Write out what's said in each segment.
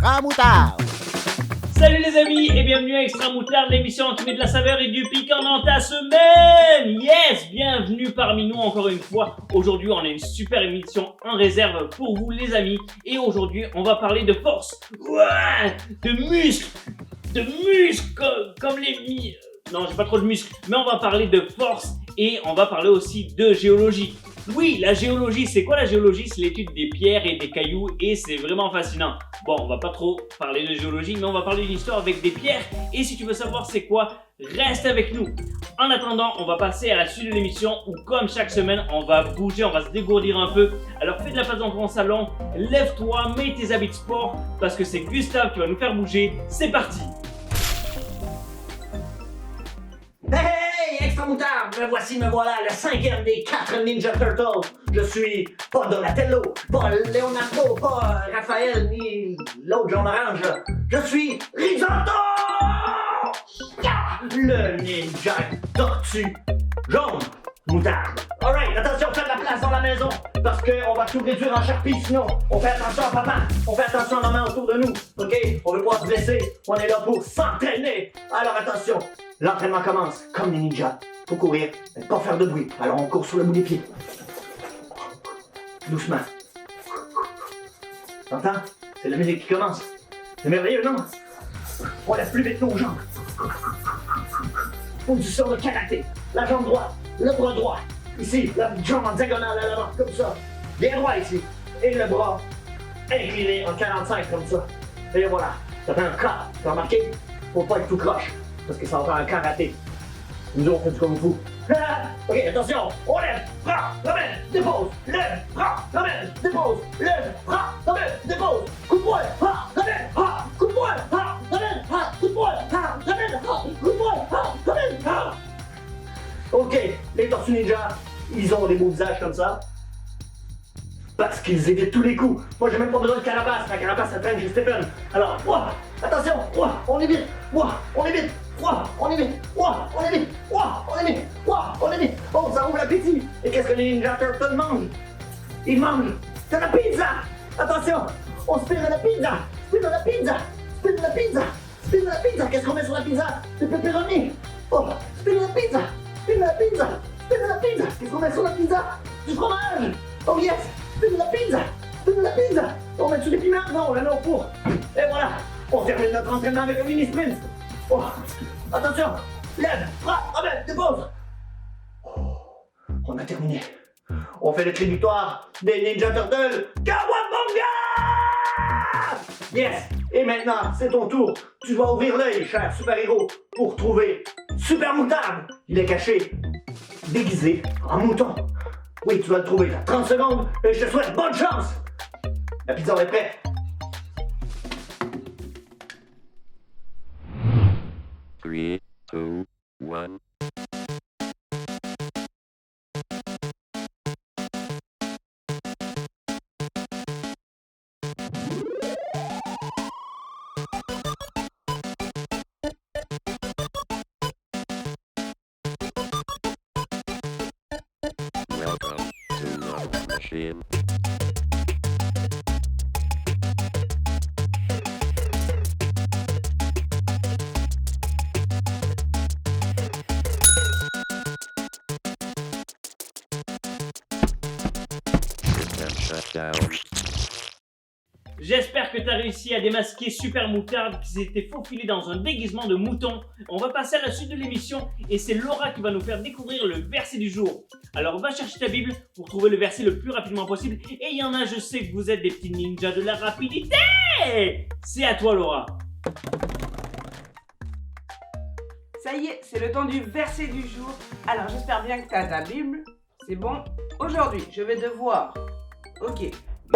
Extra Moutarde. Salut les amis et bienvenue à Extra Moutarde, l'émission qui met de la saveur et du piquant dans ta semaine. Yes, bienvenue parmi nous encore une fois. Aujourd'hui on a une super émission en réserve pour vous les amis. Et aujourd'hui on va parler de force, de muscles comme les... Non, j'ai pas trop de muscles, mais on va parler de force et on va parler aussi de géologie. Oui, la géologie, c'est quoi la géologie? C'est l'étude des pierres et des cailloux et c'est vraiment fascinant. Bon, on va pas trop parler de géologie, mais on va parler d'une histoire avec des pierres et si tu veux savoir c'est quoi, reste avec nous. En attendant, on va passer à la suite de l'émission où comme chaque semaine, on va bouger, on va se dégourdir un peu. Alors fais de la place dans ton salon, lève-toi, mets tes habits de sport parce que c'est Gustave qui va nous faire bouger. C'est parti! Hey, Extra Moutarde, me voilà, le 5e des 4 Ninja Turtles. Je suis pas Donatello, pas Leonardo, pas Raphaël, ni l'autre jaune orange. Je suis Risotto! Le Ninja Tortue jaune moutarde. Alright, attention, faites de la place dans la maison, parce qu'on va tout réduire en charpie, sinon on fait attention à papa, on fait attention à maman autour de nous, ok? On veut pas se blesser, on est là pour s'entraîner. Alors attention, l'entraînement commence, comme les ninjas. Faut courir, mais pas faire de bruit. Alors on court sur le bout des pieds. Doucement. T'entends? C'est la musique qui commence. C'est merveilleux, non? On lève plus vite nos jambes. Position de karaté. La jambe droite, le bras droit. Ici, la jambe en diagonale à l'avant, comme ça. Bien droit ici. Et le bras incliné en 45, comme ça. Et voilà. Ça fait un cas. T'as remarqué? Faut pas être tout croche. Parce que ça va faire un karaté. Nous autres, on fait du kung fu. Ok, attention, on lève, bras, ramène, dépose, lève, bras, ramène, dépose, lève, bras, ramène, dépose, coup de poing, ramène, coup de poing, ramène, coup de poing, ramène, coup de poing, ramène. Ok, les Tortues Ninja, ils ont des beaux visages comme ça. Parce qu'ils évitent tous les coups. Moi, j'ai même pas besoin de carapace. La carapace, ça traîne chez Stephen. Alors, attention, on évite, on évite, on évite, on évite, on évite. Oh, ça ouvre l'appétit. Et qu'est-ce que les Ninja Turtles mangent? Ils mangent de la pizza. Attention, on spire de la pizza, spire de la pizza, spire de la pizza, spire de la pizza. Qu'est-ce qu'on met sur la pizza? Du pepperoni. Oh, spire de la pizza, spire de la pizza, spire de la pizza. Qu'est-ce qu'on met sur la pizza? Du fromage. Oh yes. Fais de la pizza! Fais de la pizza! On met dessus des piments? Non, on la met au four. Et voilà! On termine notre entraînement avec un mini sprint. Oh, attention! Lève! Frappe! Ramène! Dépose! Oh, on a terminé. On fait le cri de victoire des Ninja Turtles. Kawabonga! Yes! Et maintenant, c'est ton tour. Tu dois ouvrir l'œil, cher super-héros, pour trouver Super Moutarde. Il est caché, déguisé en mouton. Oui, tu vas le trouver. 30 secondes et je te souhaite bonne chance! La pizza est prête. Three, two, one. Welcome to Love Machine. System shut down. J'espère que tu as réussi à démasquer Super Moutarde qui s'était faufilé dans un déguisement de mouton. On va passer à la suite de l'émission et c'est Laura qui va nous faire découvrir le verset du jour. Alors va chercher ta Bible pour trouver le verset le plus rapidement possible. Et il y en a, je sais que vous êtes des petits ninjas de la rapidité. C'est à toi Laura. Ça y est, c'est le temps du verset du jour. Alors j'espère bien que tu as ta Bible. C'est bon. Aujourd'hui, je vais devoir,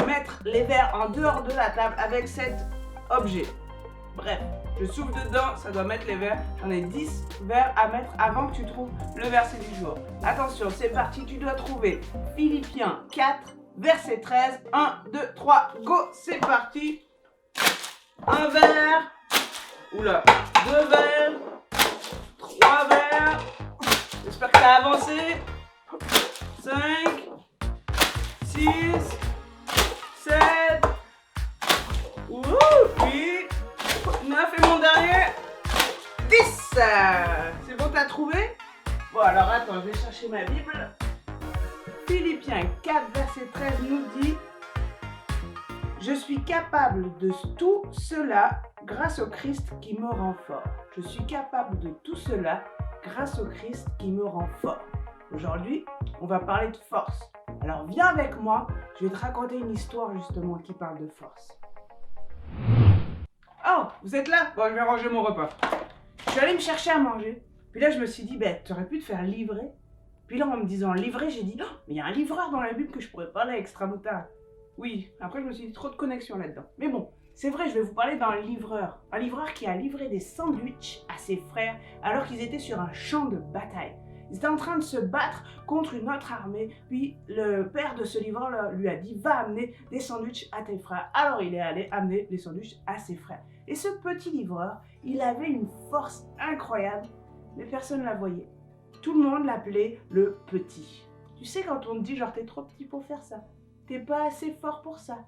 mettre les verres en dehors de la table avec cet objet. Bref, je souffle dedans, ça doit mettre les verres. J'en ai 10 verres à mettre avant que tu trouves le verset du jour. Attention, c'est parti, tu dois trouver Philippiens 4, verset 13. 1, 2, 3, go, c'est parti. Un verre. Oula, 2 verres. 3 verres. J'espère que ça a avancé. 5, 6, 7. Ouh, 8. Attends, je vais chercher ma Bible. Philippiens 4, verset 13 nous dit « Je suis capable de tout cela grâce au Christ qui me rend fort. Je suis capable de tout cela grâce au Christ qui me rend fort. » Aujourd'hui, on va parler de force. Alors viens avec moi, je vais te raconter une histoire justement qui parle de force. Oh, vous êtes là? Bon, je vais ranger mon repas. Je suis allée me chercher à manger. Puis là, je me suis dit, tu aurais pu te faire livrer. Puis là, en me disant livrer, j'ai dit, oh, mais il y a un livreur dans la Bible que je pourrais parler avec Extramoutard. Oui, après, je me suis dit, trop de connexion là-dedans. Mais bon, c'est vrai, je vais vous parler d'un livreur. Un livreur qui a livré des sandwichs à ses frères alors qu'ils étaient sur un champ de bataille. Ils étaient en train de se battre contre une autre armée. Puis le père de ce livreur lui a dit, va amener des sandwichs à tes frères. Alors il est allé amener des sandwichs à ses frères. Et ce petit livreur, il avait une force incroyable, mais personne ne la voyait. Tout le monde l'appelait le petit. Tu sais, quand on te dit genre t'es trop petit pour faire ça, t'es pas assez fort pour ça,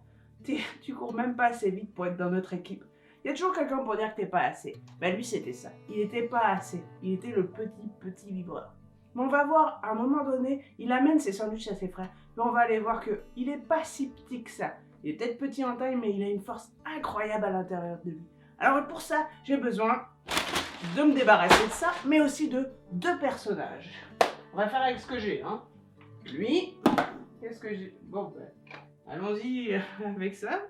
tu cours même pas assez vite pour être dans notre équipe. Il y a toujours quelqu'un pour dire que t'es pas assez. Ben lui c'était ça, il était pas assez, il était le petit livreur. Mais on va voir, à un moment donné, il amène ses sandwichs à ses frères, mais on va aller voir qu'il est pas si petit que ça. Il est peut-être petit en taille, mais il a une force incroyable à l'intérieur de lui. Alors pour ça, j'ai besoin de me débarrasser de ça, mais aussi de deux personnages. On va faire avec ce que j'ai, hein. Lui, qu'est-ce que j'ai? Bon, allons-y avec ça.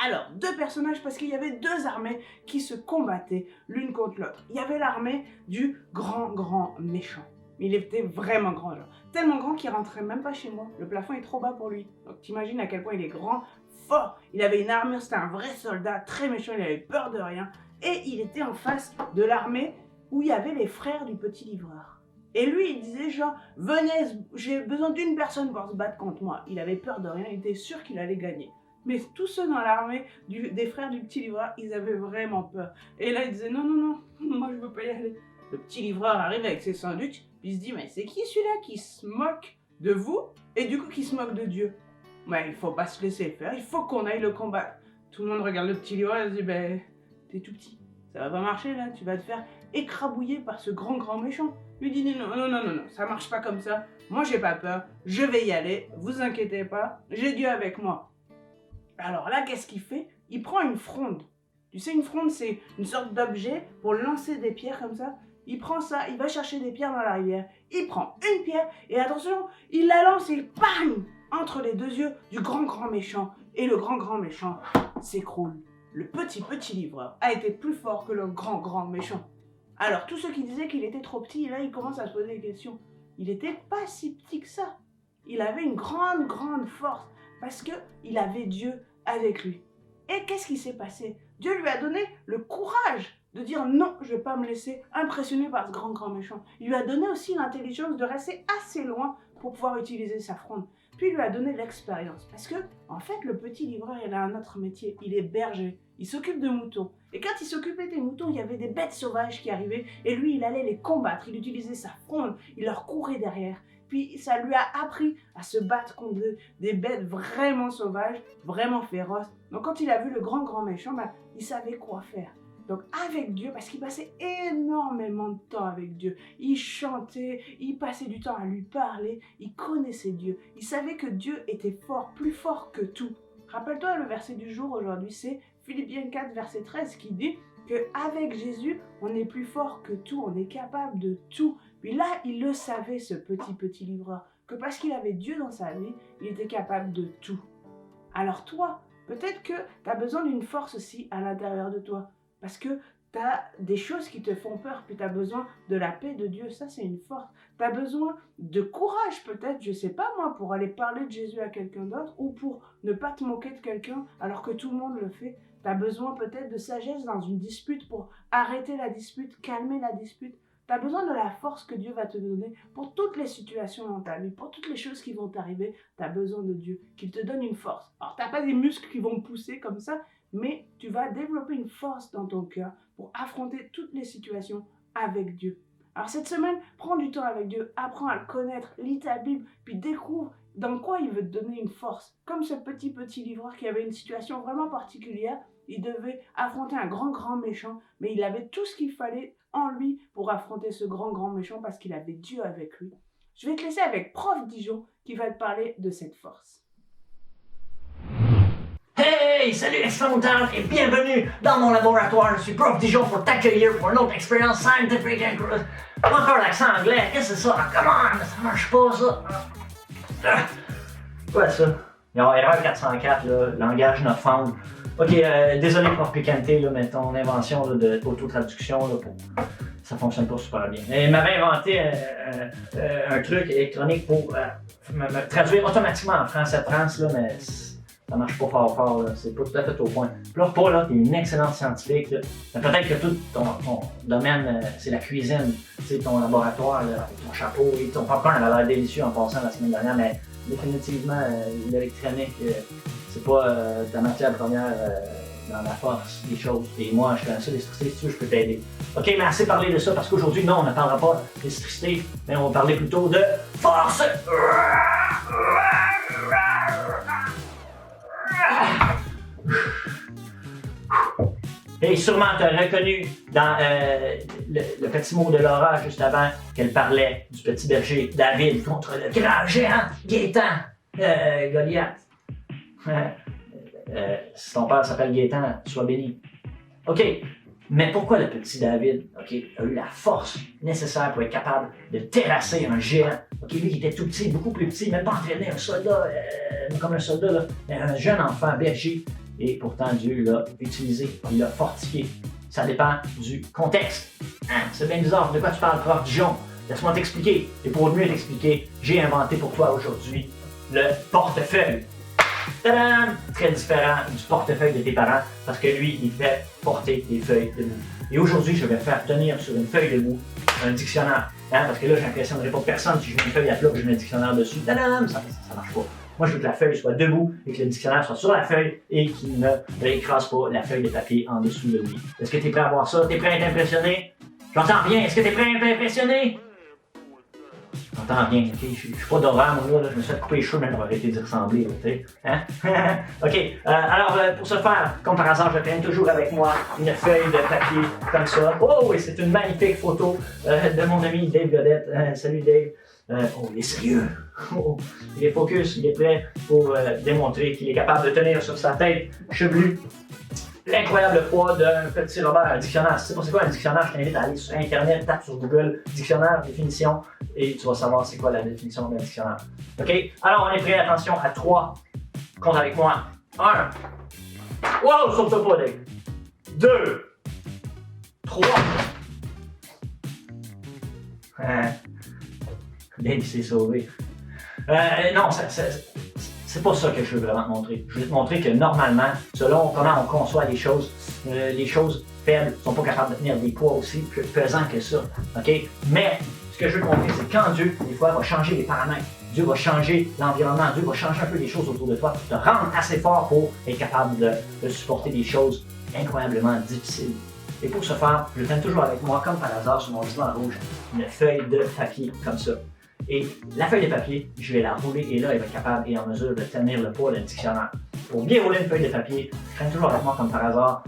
Alors, deux personnages parce qu'il y avait deux armées qui se combattaient l'une contre l'autre. Il y avait l'armée du grand méchant. Il était vraiment grand, genre. Tellement grand qu'il rentrait même pas chez moi. Le plafond est trop bas pour lui. Donc t'imagines à quel point il est grand, fort. Il avait une armure, c'était un vrai soldat, très méchant, il avait peur de rien. Et il était en face de l'armée où il y avait les frères du petit livreur. Et lui, il disait genre, venez, j'ai besoin d'une personne pour se battre contre moi. Il avait peur de rien, il était sûr qu'il allait gagner. Mais tous ceux dans l'armée des frères du petit livreur, ils avaient vraiment peur. Et là, ils disaient, non, moi je veux pas y aller. Le petit livreur arrive avec ses sandwichs, puis il se dit, mais c'est qui celui-là qui se moque de vous et du coup qui se moque de Dieu? Mais il faut pas se laisser faire, il faut qu'on aille le combattre. Tout le monde regarde le petit livreur et se dit, t'es tout petit, ça va pas marcher là, tu vas te faire écrabouiller par ce grand méchant. Lui dit, non, ça marche pas comme ça, moi j'ai pas peur, je vais y aller, vous inquiétez pas, j'ai Dieu avec moi. Alors là, qu'est-ce qu'il fait? Il prend une fronde. Tu sais, une fronde, c'est une sorte d'objet pour lancer des pierres comme ça. Il prend ça, il va chercher des pierres dans la rivière. Il prend une pierre et attention, il la lance et bang! Entre les deux yeux du grand méchant. Et le grand méchant s'écroule. Le petit livreur a été plus fort que le grand méchant. Alors, tous ceux qui disaient qu'il était trop petit, là, ils commencent à se poser des questions. Il n'était pas si petit que ça. Il avait une grande force. Parce qu'il avait Dieu avec lui. Et qu'est-ce qui s'est passé? Dieu lui a donné le courage de dire non, je ne vais pas me laisser impressionner par ce grand méchant. Il lui a donné aussi l'intelligence de rester assez loin pour pouvoir utiliser sa fronde. Puis il lui a donné l'expérience. Parce que, en fait, le petit livreur, il a un autre métier. Il est berger. Il s'occupe de moutons. Et quand il s'occupait des moutons, il y avait des bêtes sauvages qui arrivaient. Et lui, il allait les combattre. Il utilisait sa fronde. Il leur courait derrière. Puis ça lui a appris à se battre contre des bêtes vraiment sauvages, vraiment féroces. Donc quand il a vu le grand méchant, il savait quoi faire. Donc avec Dieu, parce qu'il passait énormément de temps avec Dieu, il chantait, il passait du temps à lui parler, il connaissait Dieu. Il savait que Dieu était fort, plus fort que tout. Rappelle-toi, le verset du jour aujourd'hui, c'est Philippiens 4, verset 13 qui dit qu'avec Jésus, on est plus fort que tout, on est capable de tout. Puis là, il le savait, ce petit livreur, que parce qu'il avait Dieu dans sa vie, il était capable de tout. Alors toi, peut-être que tu as besoin d'une force aussi à l'intérieur de toi, parce que tu as des choses qui te font peur, puis tu as besoin de la paix de Dieu, ça c'est une force. Tu as besoin de courage peut-être, je sais pas moi, pour aller parler de Jésus à quelqu'un d'autre, ou pour ne pas te moquer de quelqu'un alors que tout le monde le fait. Tu as besoin peut-être de sagesse dans une dispute pour arrêter la dispute, calmer la dispute. Tu as besoin de la force que Dieu va te donner pour toutes les situations dans ta vie, pour toutes les choses qui vont t'arriver. Tu as besoin de Dieu, qu'il te donne une force. Alors, tu n'as pas des muscles qui vont pousser comme ça, mais tu vas développer une force dans ton cœur pour affronter toutes les situations avec Dieu. Alors cette semaine, prends du temps avec Dieu, apprends à le connaître, lis ta Bible, puis découvre dans quoi il veut te donner une force. Comme ce petit livreur qui avait une situation vraiment particulière, il devait affronter un grand méchant, mais il avait tout ce qu'il fallait en lui pour affronter ce grand méchant parce qu'il avait Dieu avec lui. Je vais te laisser avec Prof Dijon qui va te parler de cette force. Hey, salut extramoutard et bienvenue dans mon laboratoire. Je suis Prof Dijon pour t'accueillir pour une autre expérience scientifique incroyable. Encore l'accent anglais, qu'est-ce que c'est ça? Comment? Ça marche pas ça. Quoi ça? Erreur 404, là, langage not found. Ok, désolé Prof Picante, là, mais ton invention là, d'auto-traduction, là, ça fonctionne pas super bien. Il m'avait inventé un truc électronique pour me traduire automatiquement en français de France, là, mais ça marche pas fort, là. C'est pas tout à fait au point. Puis là, Paul, là, t'es une excellente scientifique, là. Mais peut-être que tout ton domaine, c'est la cuisine, tu sais, ton laboratoire, là, ton chapeau et ton popcorn avait l'air délicieux en passant la semaine dernière, mais définitivement, l'électronique, c'est pas ta matière première dans la force des choses. Et moi, je suis un seul électricité, si tu veux, je peux t'aider. Ok, mais assez parlé de ça, parce qu'aujourd'hui, non, on ne parlera pas d'électricité, mais on va parler plutôt de force! Et sûrement tu as reconnu dans le petit mot de Laura juste avant qu'elle parlait du petit berger David contre le grand géant Gaétan Goliath. Si ton père s'appelle Gaétan, sois béni. Ok, mais pourquoi le petit David a eu la force nécessaire pour être capable de terrasser un géant? Ok, lui qui était tout petit, beaucoup plus petit, même pas entraîné, un soldat, comme un soldat, là, un jeune enfant berger. Et pourtant, Dieu l'a utilisé, il l'a fortifié. Ça dépend du contexte. Hein? C'est bien bizarre. De quoi tu parles, Prof Dijon? Laisse-moi t'expliquer. Et pour mieux t'expliquer, j'ai inventé pour toi aujourd'hui le portefeuille. Tadam! Très différent du portefeuille de tes parents parce que lui, il fait porter des feuilles de boue. Et aujourd'hui, je vais faire tenir sur une feuille de boue un dictionnaire. Hein? Parce que là, j'impressionnerai pas personne si je mets une feuille à plat et je mets un dictionnaire dessus. Tadam! Ça marche pas. Moi, je veux que la feuille soit debout et que le dictionnaire soit sur la feuille et qu'il ne écrase pas la feuille de papier en dessous de lui. Est-ce que tu es prêt à voir ça? Tu es prêt à être impressionné? J'entends bien. Est-ce que tu es prêt à être impressionné? J'entends bien, ok? Je suis pas d'horreur, moi, là. Je me suis fait couper les cheveux, même pour arrêter d'y ressembler, tu sais. Hein? Ok, alors, pour ce faire, comme par hasard, je traîne toujours avec moi une feuille de papier comme ça. Oh, et c'est une magnifique photo de mon ami Dave Godette. Salut, Dave. Oh, il est sérieux. Oh, il est focus, il est prêt pour démontrer qu'il est capable de tenir sur sa tête chevelue l'incroyable poids d'un petit Robert, un dictionnaire. Si tu sais pas c'est quoi un dictionnaire, je t'invite à aller sur Internet, tape sur Google, dictionnaire, définition, et tu vas savoir c'est quoi la définition d'un dictionnaire. Ok? Alors, on est prêt, attention, à 3. Compte avec moi. 1. Wow, saute pas, Dave. 2. 3. Dave s'est sauvé. Non, c'est pas ça que je veux vraiment te montrer. Je veux te montrer que normalement, selon comment on conçoit les choses faibles ne sont pas capables de tenir des poids aussi pesants que ça. Ok? Mais ce que je veux te montrer, c'est quand Dieu, des fois, va changer les paramètres. Dieu va changer l'environnement, Dieu va changer un peu les choses autour de toi, te rendre assez fort pour être capable de supporter des choses incroyablement difficiles. Et pour ce faire, je tiens toujours avec moi, comme par hasard, sur mon divan rouge, une feuille de papier comme ça. Et la feuille de papier, je vais la rouler et là, elle va être capable et en mesure de tenir le poids d'un dictionnaire. Pour bien rouler une feuille de papier, je traîne toujours avec moi, comme par hasard,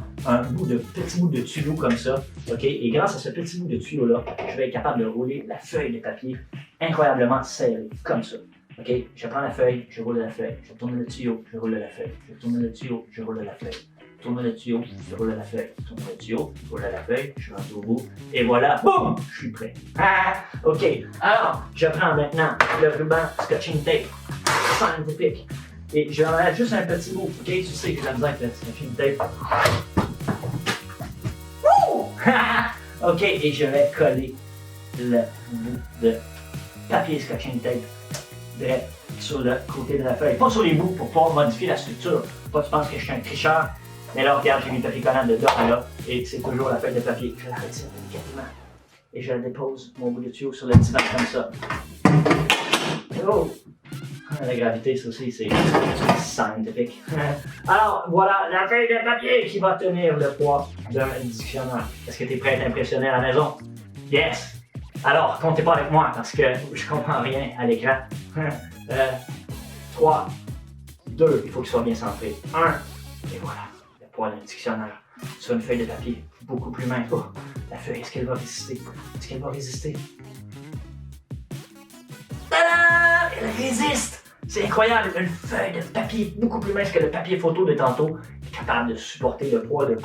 petit bout de tuyau comme ça. Ok? Et grâce à ce petit bout de tuyau-là, je vais être capable de rouler la feuille de papier incroyablement serrée, comme ça. Ok? Je prends la feuille, je roule la feuille. Je tourne le tuyau, je roule la feuille. Je tourne le tuyau, je roule la feuille. Tourne le tuyau, je roule la feuille. Tourne le tuyau, je roule la feuille, je rentre au bout, et voilà, boum, je suis prêt. Ok, alors, je prends maintenant le ruban scotching tape scientifique, et je vais en mettre juste un petit bout, ok? Tu sais que j'ai la misère avec le scotching tape. Ok, et je vais coller le bout de papier scotching tape direct sur le côté de la feuille, pas sur les bouts pour pouvoir modifier la structure. Pas tu penses que je suis un tricheur. Mais là, regarde, j'ai mis le papier collant de là à là, et c'est toujours la feuille de papier. Je la retire délicatement, et je la dépose, mon bout de tuyau, sur le divan comme ça. Oh! La gravité, ça aussi, c'est scientifique. Alors, voilà, la feuille de papier qui va tenir le poids d'un dictionnaire. Est-ce que tu es prêt à t'impressionner à la maison? Yes! Alors, comptez pas avec moi, parce que je comprends rien à l'écran. 3, 2, il faut qu'il soit bien centré. 1, et voilà. pour le dictionnaire sur une feuille de papier beaucoup plus mince. Oh, la feuille, est-ce qu'elle va résister? Est-ce qu'elle va résister? Tada! Elle résiste! C'est incroyable, une feuille de papier beaucoup plus mince que le papier photo de tantôt, qui est capable de supporter le poids de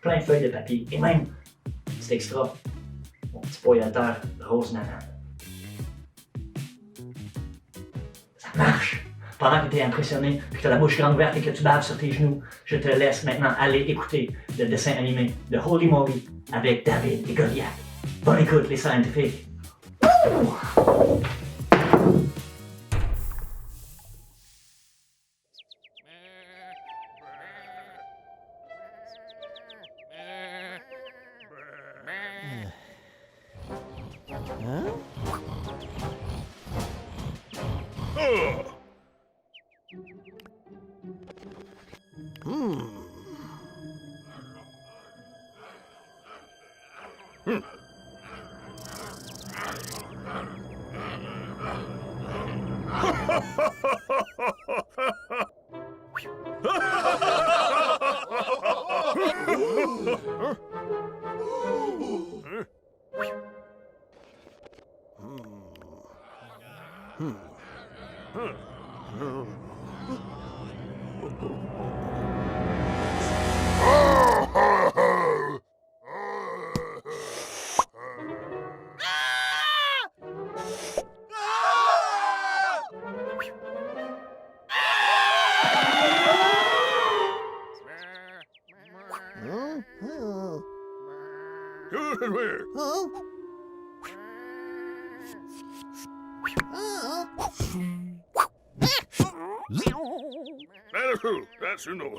plein de feuilles de papier. Et même, petit extra, mon petit poillateur rose nana. Ça marche! Pendant que tu es impressionné, que tu as la bouche grande ouverte et que tu baves sur tes genoux, je te laisse maintenant aller écouter le dessin animé de Holy Moly avec David et Goliath. Bonne écoute, les scientifiques! That's enough.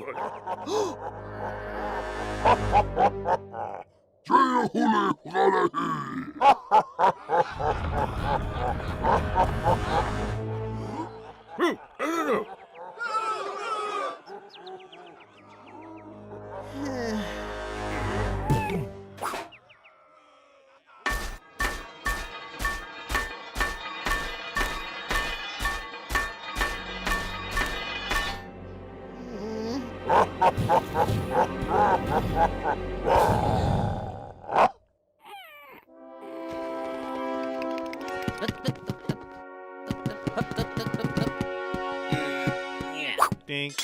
Dink.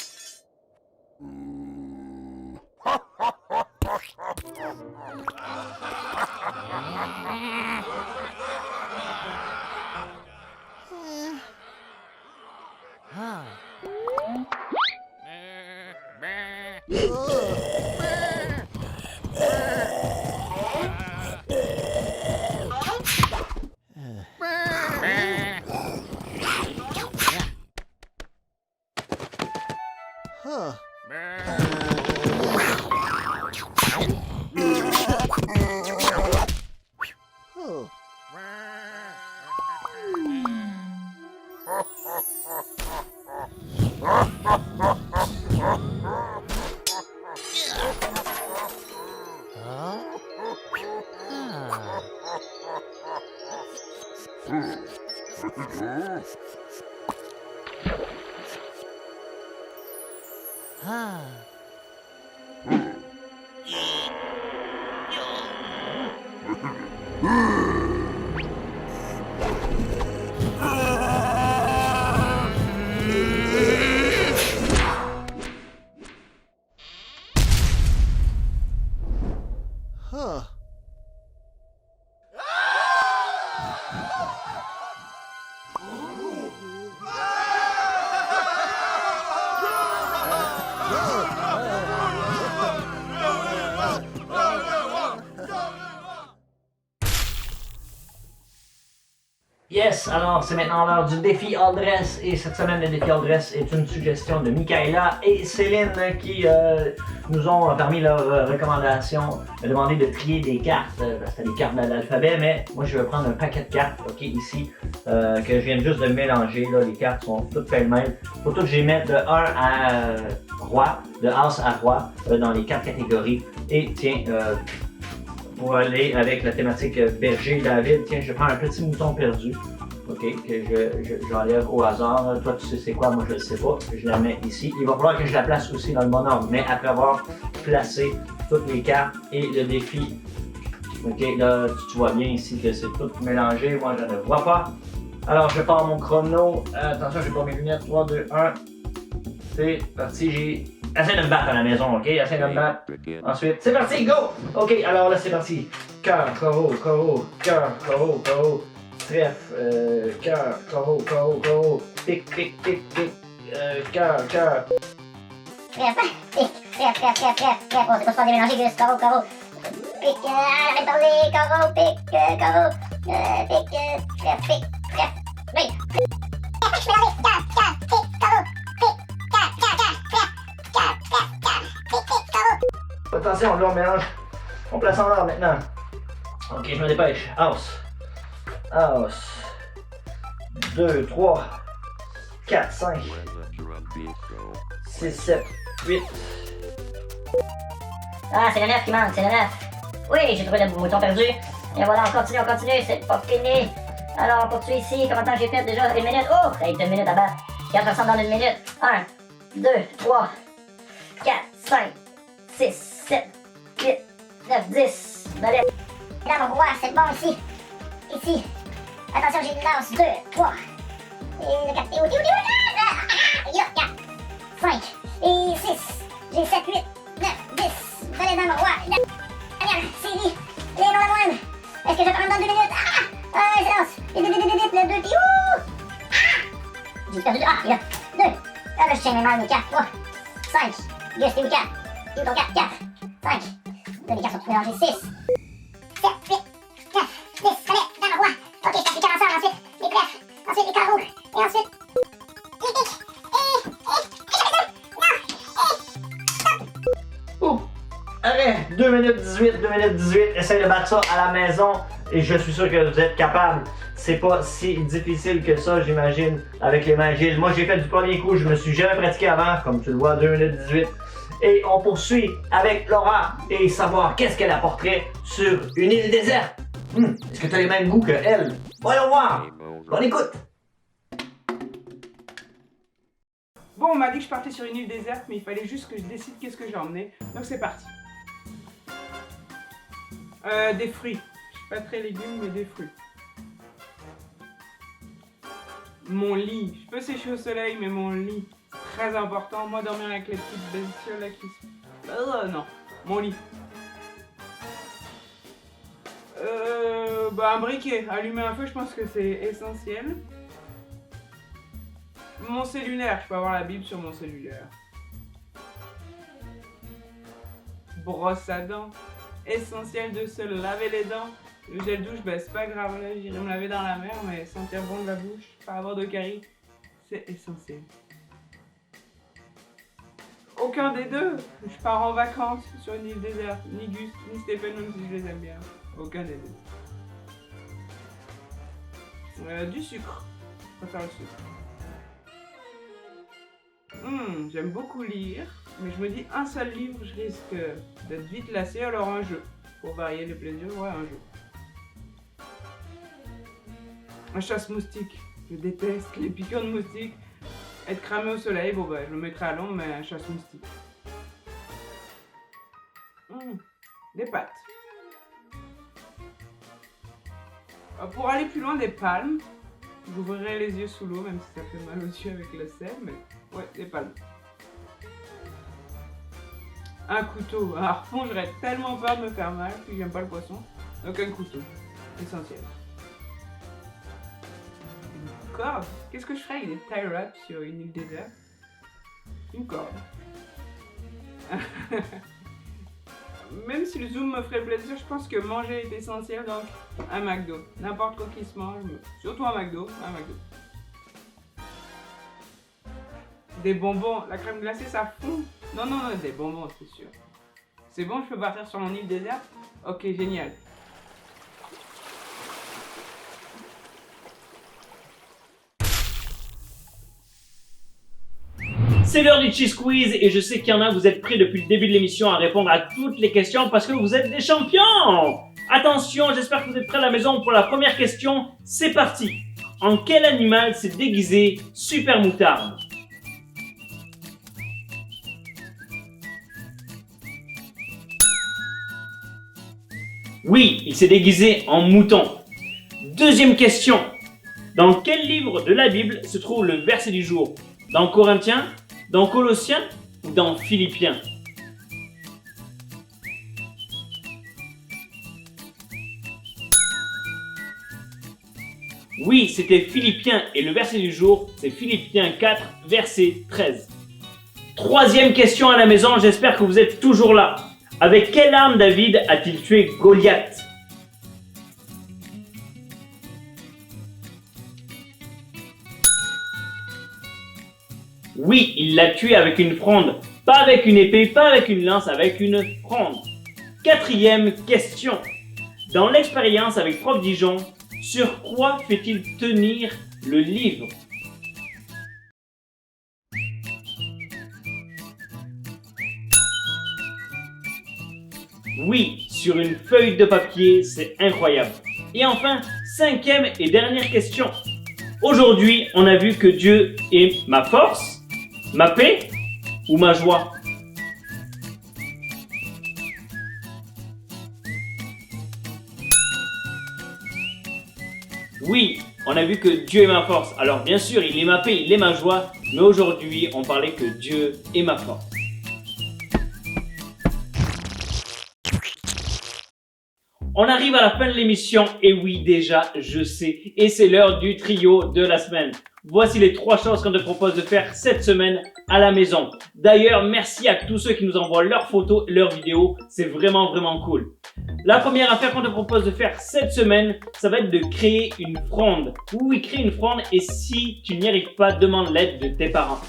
Yes, alors c'est maintenant l'heure du défi All Dress et cette semaine le défi All Dress est une suggestion de Michaela et Céline qui nous ont parmi leurs recommandations demandé de trier des cartes, c'était des cartes de l'alphabet, mais moi je vais prendre un paquet de cartes, ok, ici, que je viens juste de mélanger, là, les cartes sont toutes pêle-mêle, faut toutes que je les mette de 1 à roi, de as à roi dans les 4 catégories et tiens, pour aller avec la thématique berger David, tiens, je prends un petit mouton perdu. OK, que j'enlève au hasard. Toi, tu sais c'est quoi, moi je le sais pas. Je la mets ici. Il va falloir que je la place aussi dans le bon ordre, mais après avoir placé toutes les cartes et le défi. OK, là, tu vois bien ici que c'est tout mélangé. Moi, je ne vois pas. Alors, je pars mon chrono. Attention, j'ai pas mes lunettes. 3, 2, 1. C'est parti. J'ai assez de me battre à la maison, OK? Assez de me battre. Begin. Ensuite, c'est parti, go! OK, alors là, c'est parti. Cœur, carreau, carreau, cœur, carreau, carreau. Trèfle, cœur, carreau, carreau, carreau. Pic, pic, pic, pic. Cœur, cœur. Trèfle, pic, trèfle, trèfle, trèfle, trèfle. Oh, c'est pas se faire démélanger, Gus. Carreau, carreau. Pic, arrête de parler. Carreau, pic, carreau. Pic, trèfle, pic, trèfle. Oui. Je vais aller. Cœur, cœur, pic, carreau. Pic, cœur, cœur, cœur, trèfle. Cœur, trèfle, cœur. Pic, pic, carreau. Attention, là, on mélange. On place en ordre maintenant. OK, je me dépêche. House. House. 2, 3, 4, 5, When the drum beat go. 6, 7, 8. Ah, c'est le 9 qui manque, c'est le 9. Oui, j'ai trouvé le mouton perdu. Et voilà, on continue, c'est pas fini. Alors, on poursuit ici. Comment de temps j'ai fait déjà? 1 minute. Oh, hey, 1 minute là-bas. 4 personnes dans 1 minute. 1, 2, 3, 4, 5, 6, 7, 8, 9, 10. Allez. Là, mon roi, c'est bon ici. Ici. Attention, j'ai une lance. 2, 3. Et le 4. Et où? Il y a 4, 5 et 6. J'ai 7, 8, 9, 10. Allez, dans mon roi. Daniel, Sylvie, et non la moindre. Est-ce que je peux dans 2 minutes? Ah, silence. Le 2 qui... Ouh! J'ai perdu. Ah, il y a 2. Ah, là, je tiens mes mains. 4, 3, 5. Gus, t'es où 4? T'es où ton 4? 4, 5. Là, les cartes sont toutes mélangées. 6, 7, 8, 9, 10. Allez, dans le roi. Ok, je passe les 45. Ensuite, les trèfles. Ensuite, les carreaux. Et ensuite... les pics. Ouh! Arrête! 2 minutes 18, 2 minutes 18. Essaye de battre ça à la maison et je suis sûr que vous êtes capable. C'est pas si difficile que ça, j'imagine, avec les mains agiles. Moi, j'ai fait du premier coup, je me suis jamais pratiqué avant, comme tu le vois, 2 minutes 18. Et on poursuit avec Laura et savoir qu'est-ce qu'elle apporterait sur une île déserte. Est-ce que tu as les mêmes goûts que elle? Voyons voir! Game over. On écoute! Bon, on m'a dit que je partais sur une île déserte, mais il fallait juste que je décide qu'est-ce que j'ai emmené. Donc c'est parti. Des fruits. Je suis pas très légumes, mais des fruits. Mon lit. Je peux sécher au soleil, mais mon lit. C'est très important. Moi, dormir avec les petites bestioles là qui se... non. Mon lit. Un briquet. Allumer un feu, je pense que c'est essentiel. Mon cellulaire. Je peux avoir la Bible sur mon cellulaire. Brosse à dents. Essentiel de se laver les dents. Le gel douche, c'est pas grave, là, j'irai me laver dans la mer, mais sentir bon de la bouche, pas avoir de caries, c'est essentiel. Aucun des deux. Je pars en vacances sur une île déserte. Ni Gus, ni Stéphane, même si je les aime bien. Aucun des deux. Du sucre. Je préfère le sucre. J'aime beaucoup lire, mais je me dis un seul livre, je risque d'être vite lassé, alors un jeu. Pour varier les plaisirs, ouais, un jeu. Un chasse-moustique. Je déteste les piqûres de moustiques. Être cramé au soleil, je le mettrai à l'ombre, mais un chasse-moustique. Des pâtes. Pour aller plus loin, des palmes. J'ouvrirai les yeux sous l'eau, même si ça fait mal aux yeux avec le sel, mais ouais, des palmes. Un couteau. Un harpon, j'aurais tellement peur de me faire mal, puis j'aime pas le poisson. Donc un couteau. Essentiel. Une corde. Qu'est-ce que je ferais avec des tie-wraps sur une île déserte? Une corde. Même si le zoom me ferait plaisir, je pense que manger est essentiel, donc un McDo. N'importe quoi qui se mange, mais surtout un McDo. Des bonbons. La crème glacée, ça fond. Non, des bonbons, c'est sûr. C'est bon, je peux partir sur mon île déserte? Ok, génial. C'est l'heure du Cheese Quiz et je sais qu'il y en a, vous êtes prêts depuis le début de l'émission à répondre à toutes les questions parce que vous êtes des champions. Attention, j'espère que vous êtes prêts à la maison pour la première question. C'est parti. En quel animal s'est déguisé Super Moutarde? Oui, il s'est déguisé en mouton. Deuxième question. Dans quel livre de la Bible se trouve le verset du jour? Dans Corinthiens, dans Colossiens ou dans Philippiens? Oui, c'était Philippiens et le verset du jour, c'est Philippiens 4, verset 13. Troisième question à la maison, j'espère que vous êtes toujours là. Avec quelle arme David a-t-il tué Goliath? Oui, il l'a tué avec une fronde. Pas avec une épée, pas avec une lance, avec une fronde. Quatrième question. Dans l'expérience avec Prof Dijon, sur quoi fait-il tenir le livre? Oui, sur une feuille de papier, c'est incroyable. Et enfin, cinquième et dernière question. Aujourd'hui, on a vu que Dieu est ma force, ma paix ou ma joie? Oui, on a vu que Dieu est ma force. Alors bien sûr, il est ma paix, il est ma joie, mais aujourd'hui, on parlait que Dieu est ma force. On arrive à la fin de l'émission, et oui déjà, je sais, et c'est l'heure du trio de la semaine. Voici les 3 choses qu'on te propose de faire cette semaine à la maison. D'ailleurs, merci à tous ceux qui nous envoient leurs photos, leurs vidéos, c'est vraiment cool. La première affaire qu'on te propose de faire cette semaine, ça va être de créer une fronde. Oui, créer une fronde, et si tu n'y arrives pas, demande l'aide de tes parents.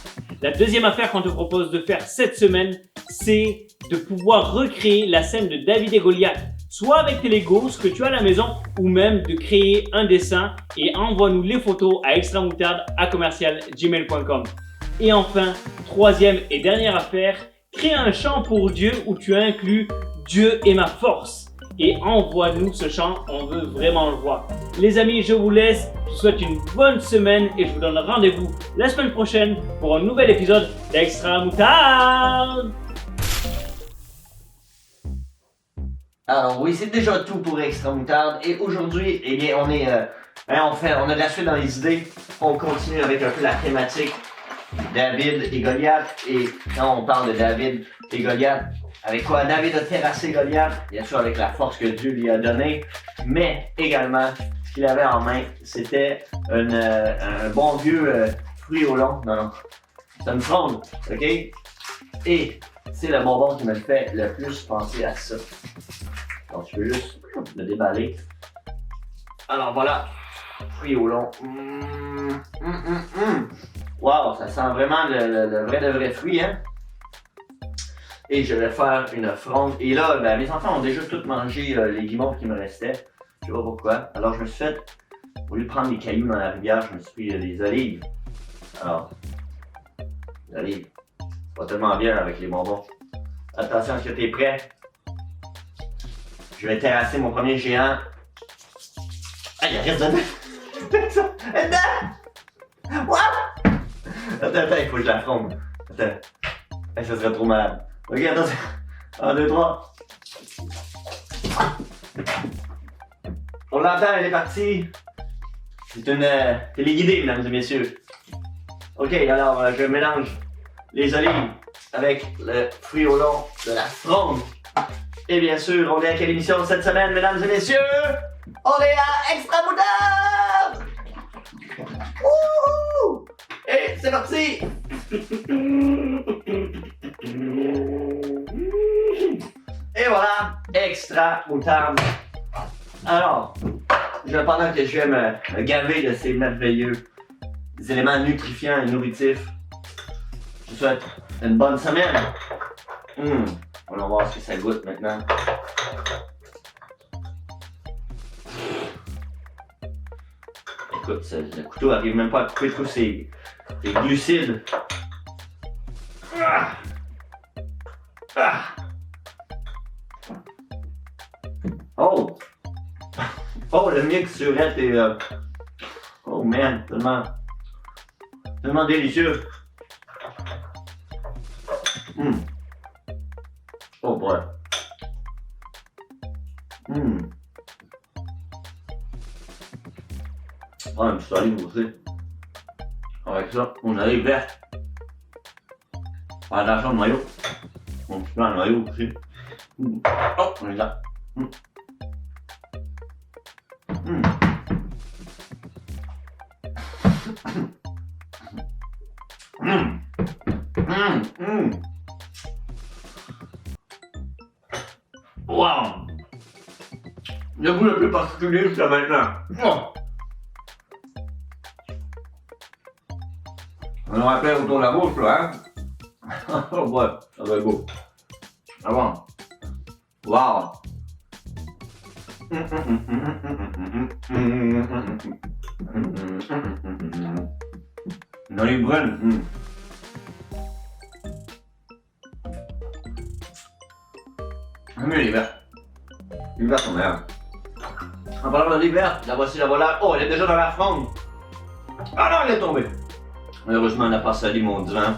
La deuxième affaire qu'on te propose de faire cette semaine, c'est de pouvoir recréer la scène de David et Goliath. Soit avec tes Legos, ce que tu as à la maison, ou même de créer un dessin et envoie-nous les photos à extramoutarde@gmail.com. Et enfin, troisième et dernière affaire, crée un chant pour Dieu où tu inclus Dieu est ma force. Et envoie-nous ce chant, on veut vraiment le voir. Les amis, je vous laisse, je vous souhaite une bonne semaine et je vous donne rendez-vous la semaine prochaine pour un nouvel épisode d'Extra Moutarde. Alors oui, c'est déjà tout pour Extra Moutarde. Et aujourd'hui, eh bien, on a de la suite dans les idées. On continue avec un peu la thématique David et Goliath. Et quand on parle de David et Goliath, avec quoi David a terrassé Goliath, bien sûr avec la force que Dieu lui a donnée, mais également, ce qu'il avait en main, c'était un bon vieux fruit au long. Non, c'est une fronde, ok? Et c'est le bonbon qui me fait le plus penser à ça. Alors, tu peux juste le déballer. Alors voilà, fruit au long. Wow, ça sent vraiment le vrai fruit, hein? Et je vais faire une fronde. Et là, ben, mes enfants ont déjà tous mangé les guimauves qui me restaient. Je sais pas pourquoi. Alors je me suis fait, au lieu de prendre des cailloux dans la rivière, je me suis pris des olives. Alors, les olives, c'est pas tellement bien avec les bonbons. Attention, est-ce que t'es prêt? Je vais terrasser mon premier géant. Ah, il reste dedans! Dedans! What? Attends, il faut que je la fronde. Attends. Ça serait trop malade. Ok, attention. 1, 2, 3. On l'entend, elle est partie. C'est une téléguidée, mesdames et messieurs. Ok, alors je mélange les olives avec le fruit au long de la fronde. Et bien sûr, on est à quelle émission cette semaine, mesdames et messieurs? On est à Extra Moutarde! Wouhou! Et c'est parti! Et voilà, Extra Moutarde. Alors, pendant que je vais me gaver de ces merveilleux éléments nutrifiants et nourritifs, je vous souhaite une bonne semaine. On va voir ce que ça goûte maintenant. Écoute, le couteau n'arrive même pas à couper tous ces glucides. Oh! Oh, le mix surette est... Oh man, tellement délicieux. Oh boy. Ah, une petite olive aussi. Avec ça, on arrive verte. Attention le noyau. Mon petit plan de noyau aussi. Oh, on est là. Wow! Le goût le plus particulier jusqu'à maintenant. Oh. On en rappelle autour de la bouche là, hein? Oh ouais, ça va être beau. Ah bon? Wow! Une olive brune. J'aime mieux les verts. Les verts sont meilleurs. En parlant d'olive verte, la voici, la voilà. Oh, elle est déjà dans la fronde. Ah non, elle est tombée. Malheureusement, elle n'a pas sali mon divan.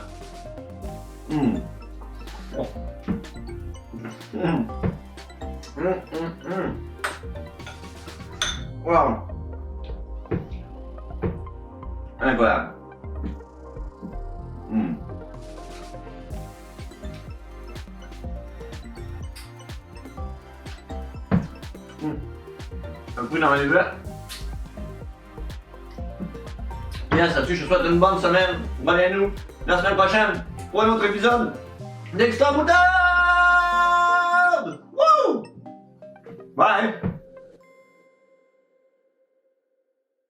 Wow! Incroyable. Un coup dans les verres. Bien, ça tue, je vous souhaite une bonne semaine. Revenez-nous la semaine prochaine pour un autre épisode d'Extra Moutarde! Wouh! Bye!